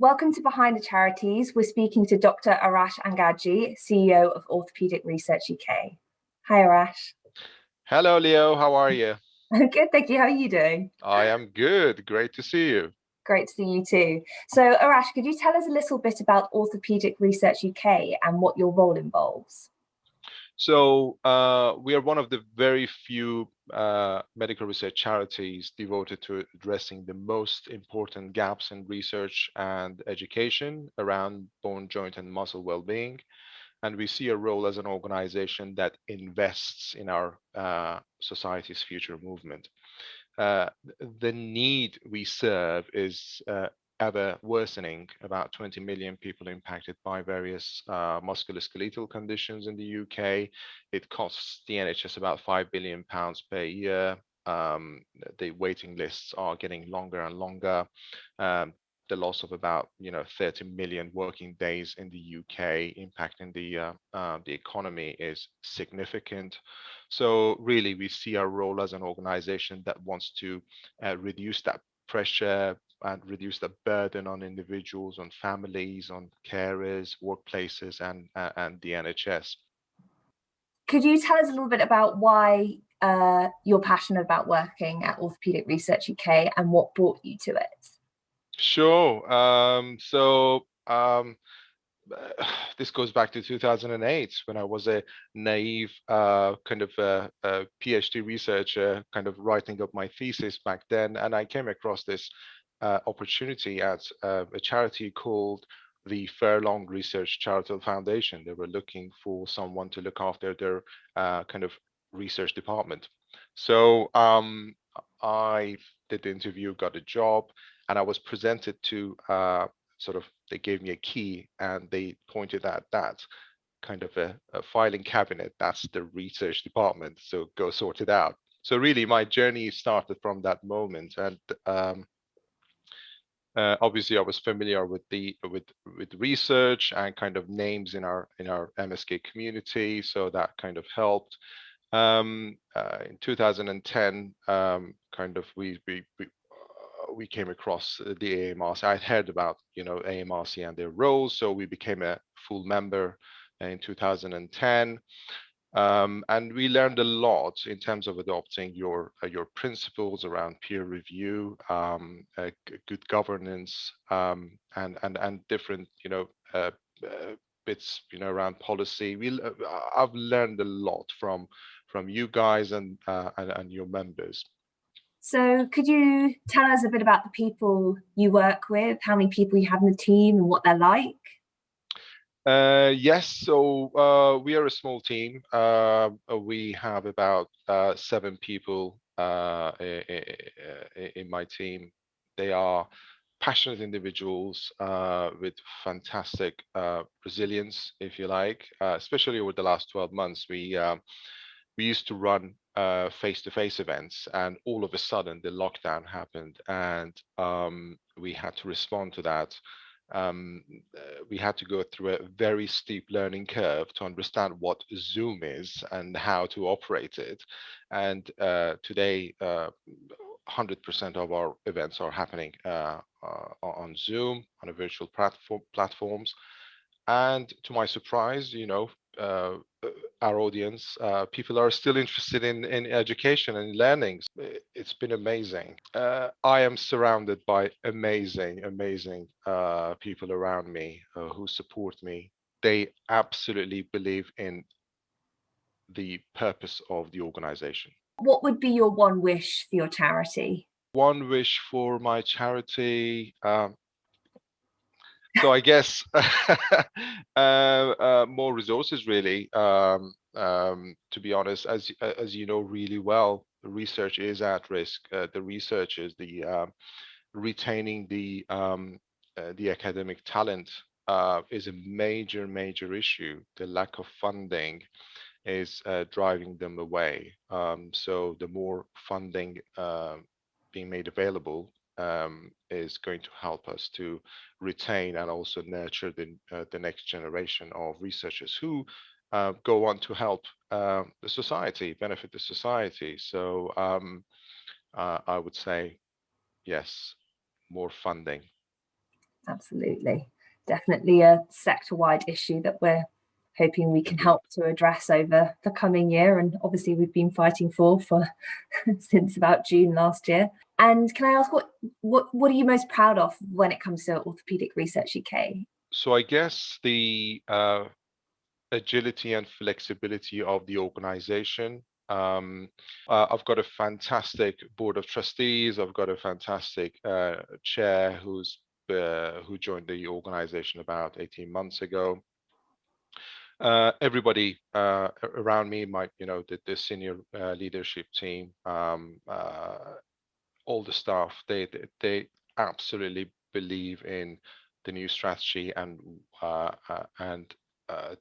Welcome to Behind the Charities. We're speaking to Dr. Arash Angadji, CEO of Orthopaedic Research UK. Hi, Arash. Hello, Leo. How are you? I'm good, thank you. How are you doing? I am good. Great to see you. Great to see you too. So, Arash, could you tell us a little bit about Orthopaedic Research UK and what your role involves? We are one of the very few medical research charities devoted to addressing the most important gaps in research and education around bone, joint, and muscle well-being. And we see a role as an organization that invests in our society's future movement. Uh, the need we serve is ever worsening. About 20 million people impacted by various musculoskeletal conditions in the UK. It costs the NHS about £5 billion per year. The waiting lists are getting longer and longer. The loss of about 30 million working days in the UK impacting the economy is significant. So really, we see our role as an organization that wants to reduce that pressure and reduce the burden on individuals, on families, on carers, workplaces, and the NHS. Could you tell us a little bit about why you're passionate about working at Orthopaedic Research UK and what brought you to it? Sure. This goes back to 2008 when I was a naive kind of PhD researcher, kind of writing up my thesis back then, and I came across this opportunity at a charity called the Furlong Research Charitable Foundation. They were looking for someone to look after their kind of research department. So I did the interview, got a job, and I was presented to they gave me a key and they pointed at that kind of a filing cabinet. That's the research department. So go sort it out. So really, my journey started from that moment, and obviously, I was familiar with with research and kind of names in our MSK community, so that kind of helped. In 2010, kind of we came across the AMRC. I'd heard about AMRC and their roles, so we became a full member in 2010. And we learned a lot in terms of adopting your principles around peer review, good governance, and different bits around policy. I've learned a lot from you guys and your members. So, could you tell us a bit about the people you work with, how many people you have in the team, and what they're like? Yes, so we are a small team. We have about 7 people in my team. They are passionate individuals with fantastic resilience, if you like. Especially over the last 12 months, we used to run face-to-face events, and all of a sudden the lockdown happened, and we had to respond to that. We had to go through a very steep learning curve to understand what Zoom is and how to operate it. And today, 100% of our events are happening on Zoom, on a virtual platforms. And to my surprise, uh, our audience, people are still interested in education and learning. It's been amazing. I am surrounded by amazing people around me who support me. They absolutely believe in the purpose of the organization. What would be your one wish for your charity? One wish for my charity. So I guess more resources, really. To be honest, as you know really well, the research is at risk. The research is retaining the academic talent is a major issue. The lack of funding is driving them away. So the more funding being made available is going to help us to retain and also nurture the next generation of researchers who go on to help the society, benefit the society. So I would say yes, more funding. Absolutely. Definitely a sector-wide issue that we're hoping we can Indeed. help to address over the coming year. And obviously we've been fighting for since about June last year. And can I ask what are you most proud of when it comes to Orthopaedic Research UK? So I guess the agility and flexibility of the organization. Um, I've got a fantastic board of trustees. I've got a fantastic chair who joined the organization about 18 months ago. Everybody around me, the senior leadership team, all the staff, they absolutely believe in the new strategy, and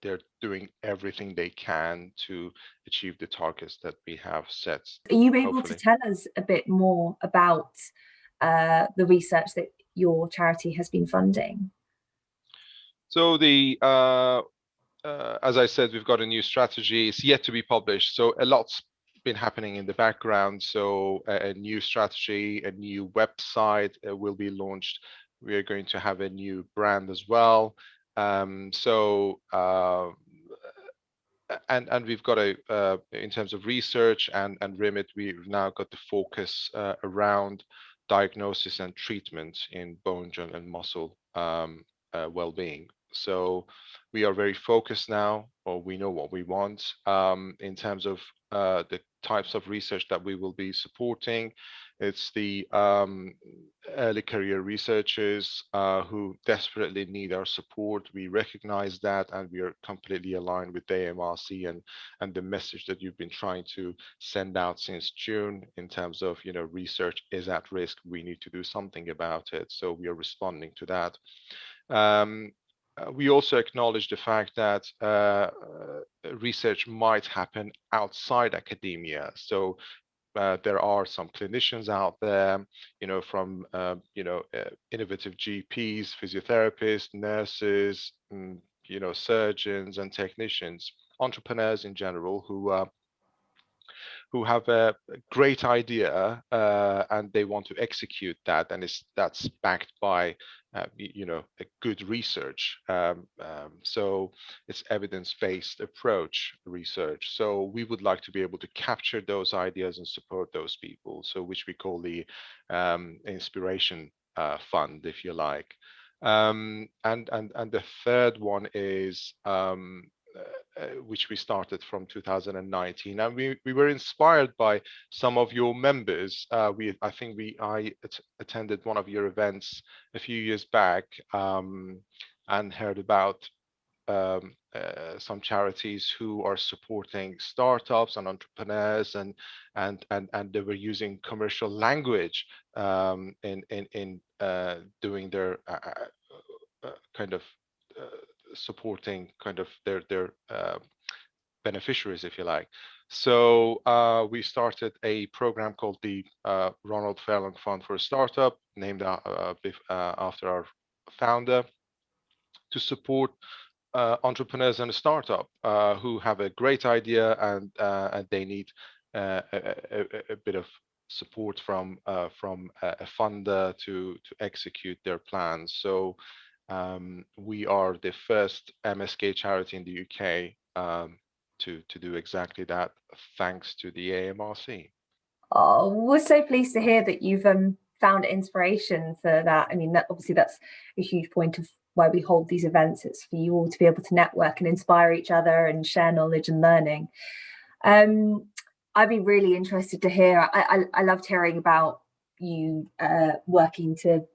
they're doing everything they can to achieve the targets that we have set, Are you able to hopefully. tell us a bit more about the research that your charity has been funding? So as I said, we've got a new strategy. It's yet to be published. So a lot's been happening in the background. So a new strategy, a new website will be launched. We are going to have a new brand as well. So and we've got in terms of research and remit, we've now got the focus around diagnosis and treatment in bone, joint, and muscle well-being. So we are very focused now, or we know what we want in terms of the types of research that we will be supporting. It's the early career researchers who desperately need our support. We recognize that, and we are completely aligned with the AMRC and the message that you've been trying to send out since June in terms of, research is at risk. We need to do something about it. So we are responding to that. We also acknowledge the fact that research might happen outside academia. So there are some clinicians out there, from innovative GPs, physiotherapists, nurses, surgeons and technicians, entrepreneurs in general who have a great idea and they want to execute that, and that's backed by a good research. So it's evidence-based approach research. So we would like to be able to capture those ideas and support those people. So which we call the inspiration fund, if you like. And the third one is which we started from 2019, and we were inspired by some of your members. I attended one of your events a few years back and heard about some charities who are supporting startups and entrepreneurs, and they were using commercial language in doing their kind of uh, supporting kind of their beneficiaries, if you like. So we started a program called the Ronald Fairland Fund for a Startup, named after our founder, to support entrepreneurs and a startup who have a great idea and they need a bit of support from a funder to execute their plans. So we are the first MSK charity in the UK to do exactly that, thanks to the AMRC. Oh, we're so pleased to hear that you've found inspiration for that. I mean, that's a huge point of why we hold these events. It's for you all to be able to network and inspire each other and share knowledge and learning. I'd be really interested to hear. I loved hearing about you working to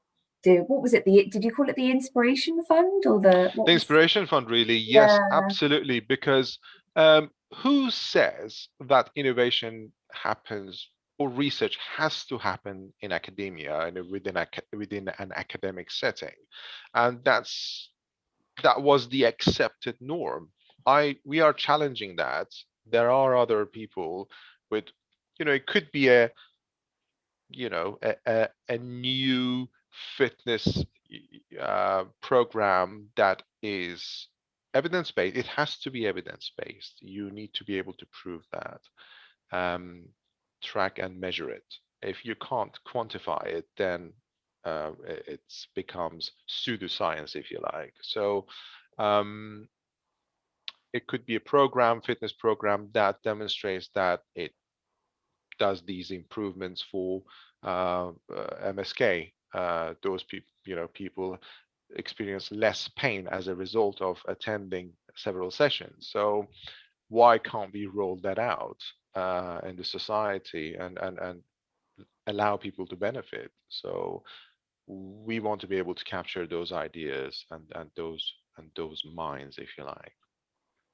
do, what was it? Did you call it the Inspiration Fund, or The what was? Inspiration Fund, really, yes, Yeah. absolutely, because who says that innovation happens or research has to happen in academia and within an academic setting? And that was the accepted norm. We are challenging that. There are other people with, it could be a new fitness program that is evidence-based. It has to be evidence-based. You need to be able to prove that, track and measure it. If you can't quantify it, then it becomes pseudoscience, if you like. So um, it could be a program, fitness program, that demonstrates that it does these improvements for MSK. Those people, people experience less pain as a result of attending several sessions. So why can't we roll that out in the society and allow people to benefit? So we want to be able to capture those ideas and those minds, if you like.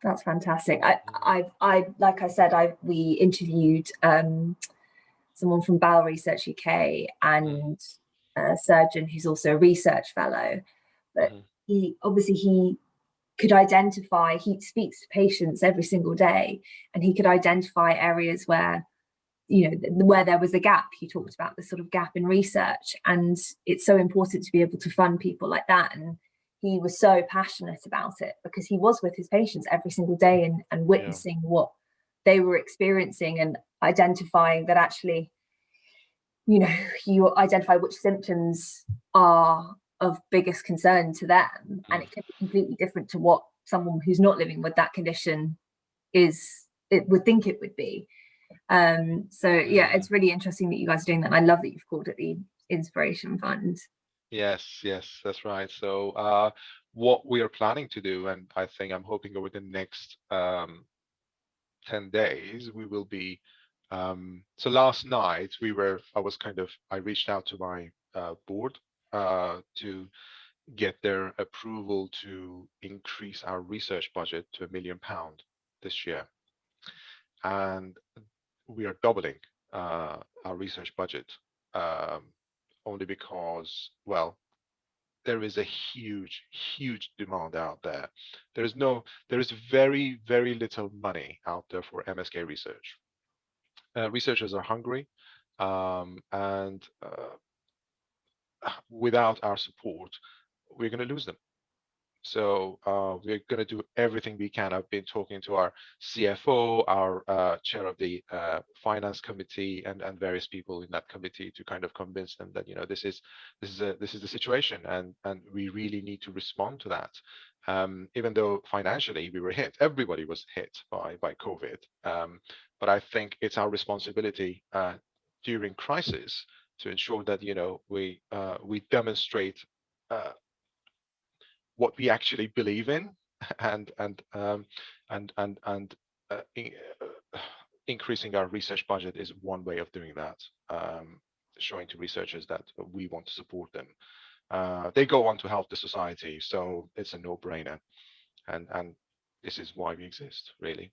That's fantastic. I like I said, we interviewed someone from Bowel Research UK and a surgeon who's also a research fellow. But Mm-hmm. he could identify. He speaks to patients every single day, and he could identify areas where where there was a gap. You talked about the sort of gap in research, and it's so important to be able to fund people like that. And he was so passionate about it because he was with his patients every single day and Yeah. witnessing what they were experiencing and identifying that actually, you identify which symptoms are of biggest concern to them, and Mm. it can be completely different to what someone who's not living with that condition it would think it would be. So yeah, Mm. it's really interesting that you guys are doing that, and I love that you've called it the Inspiration Fund. Yes, yes, that's right. So what we are planning to do, and I think I'm hoping over the next 10 days, we will be. So last night I reached out to my board to get their approval to increase our research budget to £1 million this year. And we are doubling our research budget um, only because, well, there is a huge, huge demand out there. There is very, very little money out there for MSK research. Researchers are hungry, and without our support, we're going to lose them. So we're going to do everything we can. I've been talking to our CFO, our chair of the finance committee, and various people in that committee to kind of convince them that this is the situation, and we really need to respond to that. Even though financially we were hit, everybody was hit by COVID. But I think it's our responsibility during crisis to ensure that we demonstrate. What we actually believe in, and uh, in, increasing our research budget is one way of doing that. Showing to researchers that we want to support them. They go on to help the society, so it's a no-brainer, and this is why we exist, really.